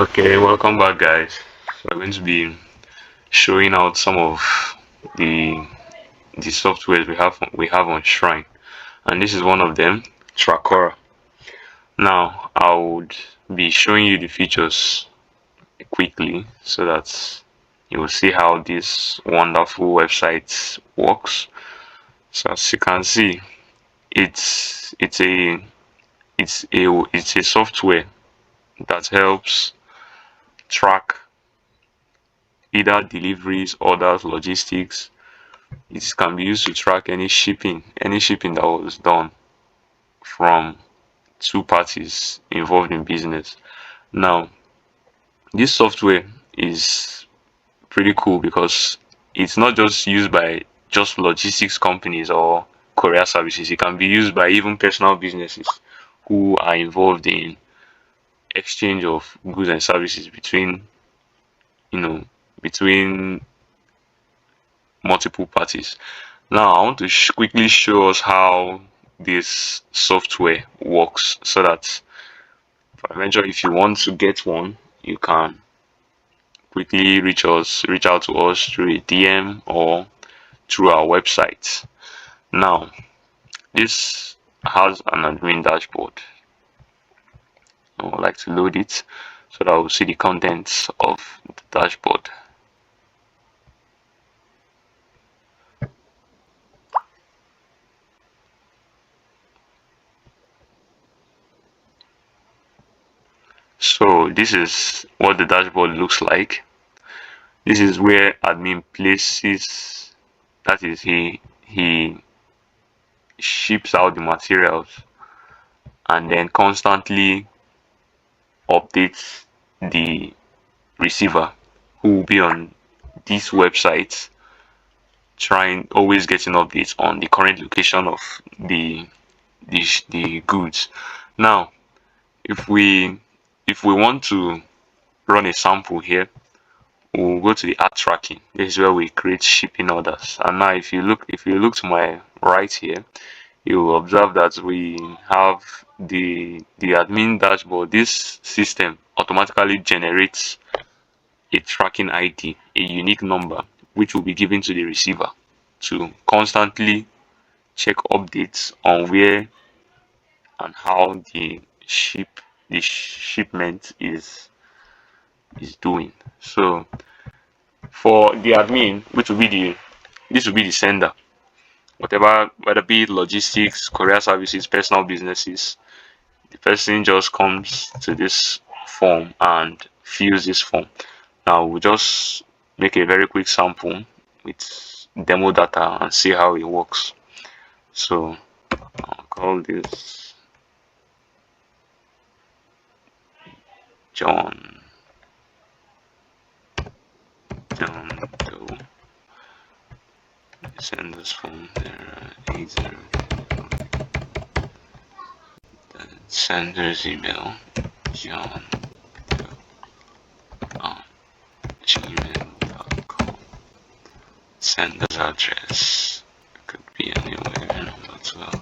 Okay, welcome back, guys. So I'm going to be showing out some of the the softwares we have on Shrine, and this is one of them, Tracora. Now I would be showing you the features quickly so that you will see how this wonderful website works. So as you can see, it's a software that helps track either deliveries, orders, logistics. It can be used to track any shipping that was done from two parties involved in business. Now, this software is pretty cool because it's not just used by just logistics companies or courier services. It can be used by even personal businesses who are involved in exchange of goods and services you know, between multiple parties. Now, I want to quickly show us how this software works so that eventually, if you want to get one, you can quickly reach out to us through a DM or through our website. Now, this has an admin dashboard. I would like to load it so that we'll see the contents of the dashboard. So this is what the dashboard looks like. This is where admin places, that is, he ships out the materials and then constantly updates the receiver who will be on this website, trying always getting updates on the current location of the goods. Now, if we want to run a sample here, we'll go to the add tracking. This is where we create shipping orders. And now if you look to my right here, you will observe that we have the admin dashboard. This system automatically generates a tracking ID, a unique number, which will be given to the receiver to constantly check updates on where and how the shipment is doing. So for the admin, which will be the sender, whatever, whether be it logistics, courier services, personal businesses, the person just comes to this form and fills this form. Now we'll just make a very quick sample with demo data and see how it works. So I'll call this John Doe. Send this form there 80. Sender's email John gmail.com. Sender's address could be anywhere as well.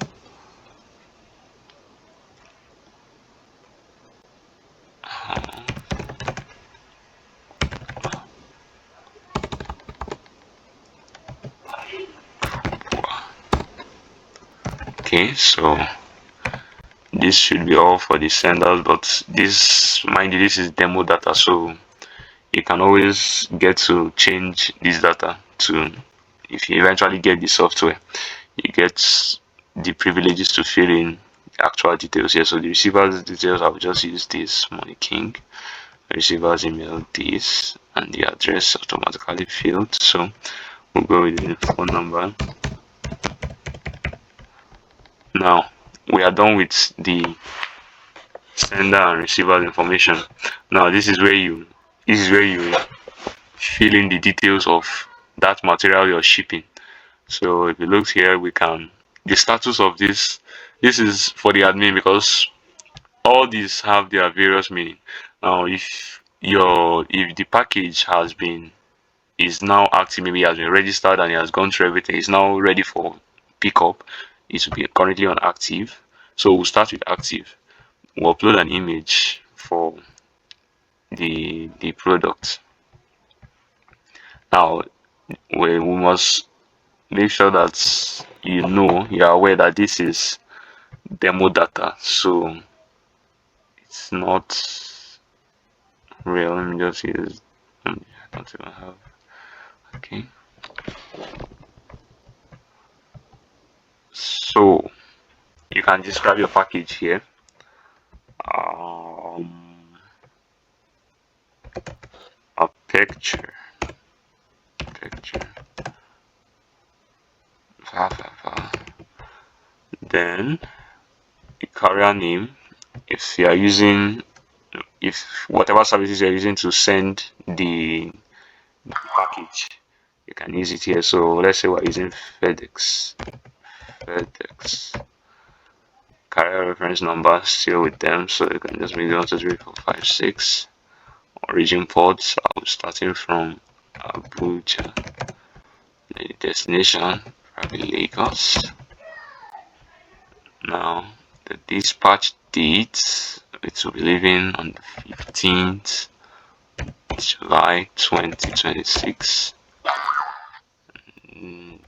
Okay, so this should be all for the senders, but mind you, this is demo data, so you can always get to change this data to, if you eventually get the software, you get the privileges to fill in the actual details here. So the receiver's details, I'll just use this Money King, receiver's email this, and the address automatically filled. So we'll go with the phone number. Now we are done with the sender and receiver information. Now this is where you fill in the details of that material you're shipping. So if you look here, the status of this is for the admin because all these have their various meaning. Now if the package is now active, maybe it has been registered and it has gone through everything, it's now ready for pickup, it will be currently on active. So we'll start with active. We'll upload an image for the product. Now we must make sure that you are aware that this is demo data, so it's not real. Let me just use. I don't even have. Okay. So you can describe your package here. Um, a picture, then the carrier name. If you are using, if whatever services you're using to send the package, you can use it here. So let's say we're using FedEx carrier reference number still with them, so you can just make 1 2 3 4 5 6 origin ports. I'm starting from Abuja, the destination probably Lagos. Now the dispatch date, it will be leaving on the 15th July 2026.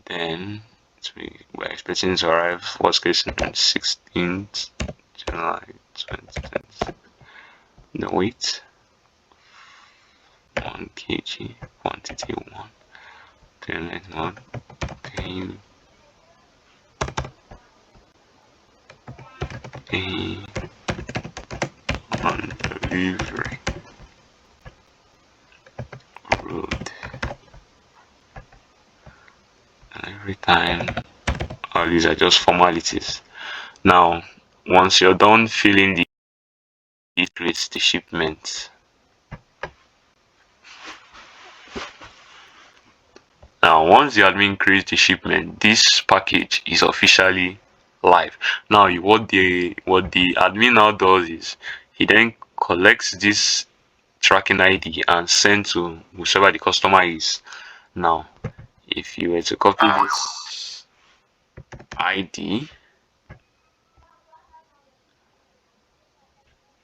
Then we're expecting to arrive worst case on 16th July 2026. The weight 1 kg, quantity 1, payment 1, pay on delivery road. And every time, all these are just formalities. Now, once you're done filling it creates the shipment. Now, once the admin creates the shipment, this package is officially live. Now, what the admin now does is he then collects this tracking ID and send to whoever the customer is. Now, if you were to copy this ID,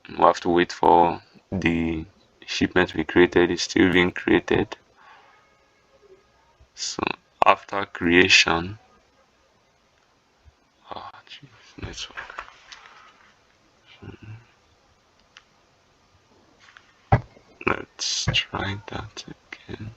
we have to wait for the shipment to be created. It's still being created. So after creation, network. Let's try that again.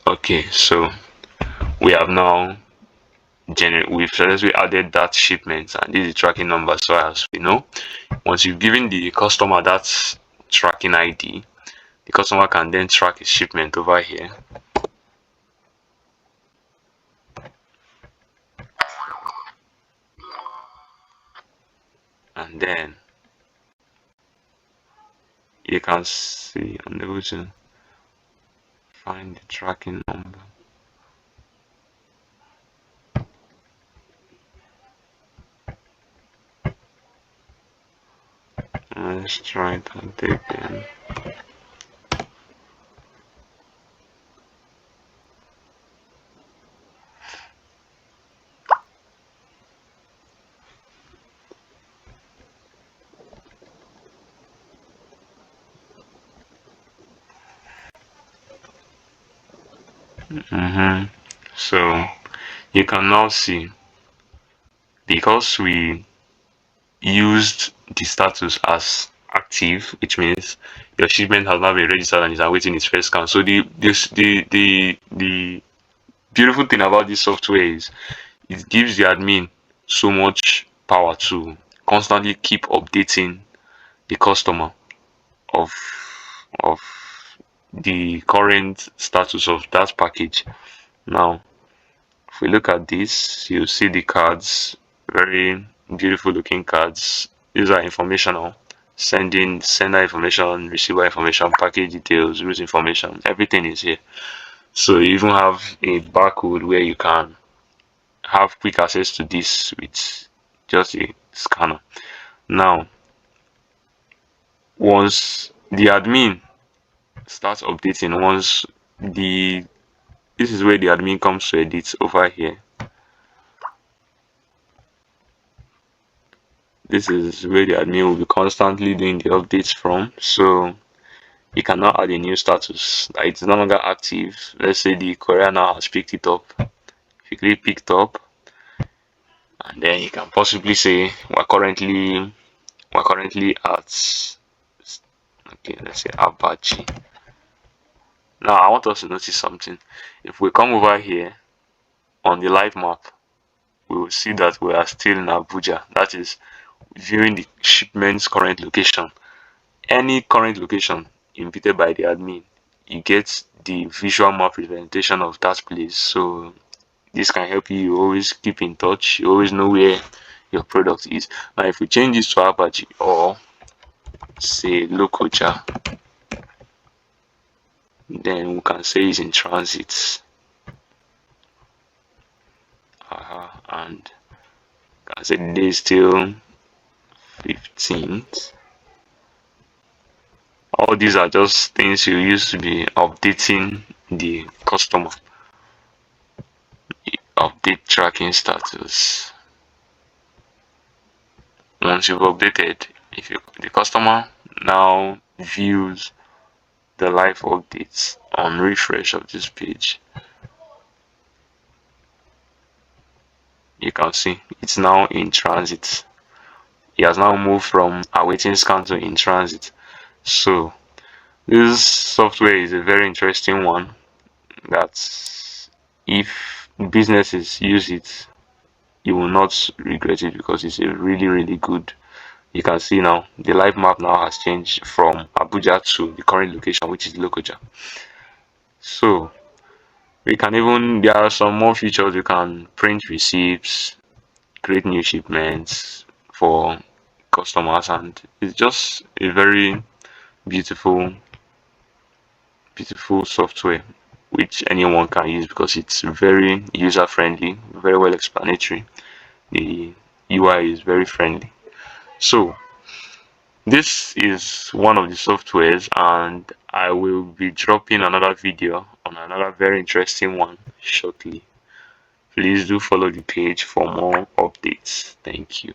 Okay, so we have now we've successfully added that shipment, and this is the tracking number. So as we know, once you've given the customer that tracking ID, the customer can then track his shipment over here. And then you can see I'm able to find the tracking number. Let's try that again. So you can now see, because we used the status as active, which means your shipment has now been registered and is awaiting its first scan. So the beautiful thing about this software is it gives the admin so much power to constantly keep updating the customer of of the current status of that package. Now, if we look at this, you'll see the cards, very beautiful looking cards. These are informational. Sender information, receiver information, package details, route information, everything is here. So you even have a barcode where you can have quick access to this with just a scanner. Now, once the admin starts updating once the this is where the admin comes to edit over here. This is where the admin will be constantly doing the updates from. So you can now add a new status that it's no longer active. Let's say the courier now has picked it up. If you click picked up, and then you can possibly say we're currently at, okay, let's say Apache. Now I want us to notice something. If we come over here on the live map, we will see that we are still in Abuja. That is viewing the shipment's current location. Any current location inputted by the admin, you get the visual map representation of that place. So this can help you always keep in touch. You always know where your product is. Now if we change this to Apache or say Lokoja, then we can say it's in transit. And can say the day is still 15th. All these are just things you use to be updating the customer. Update tracking status. Once you've updated, if the customer now views the live updates on refresh of this page, you can see it's now in transit. It has now moved from awaiting scan to in transit. So this software is a very interesting one that if businesses use it, you will not regret it because it's a really good. You can see now the live map now has changed from Abuja to the current location, which is Lokoja. So we can even, there are some more features. You can print receipts, create new shipments for customers, and it's just a very beautiful software which anyone can use because it's very user friendly, very well explanatory. The UI is very friendly. So this is one of the softwares, and I will be dropping another video on another very interesting one shortly. Please do follow the page for more updates. Thank you.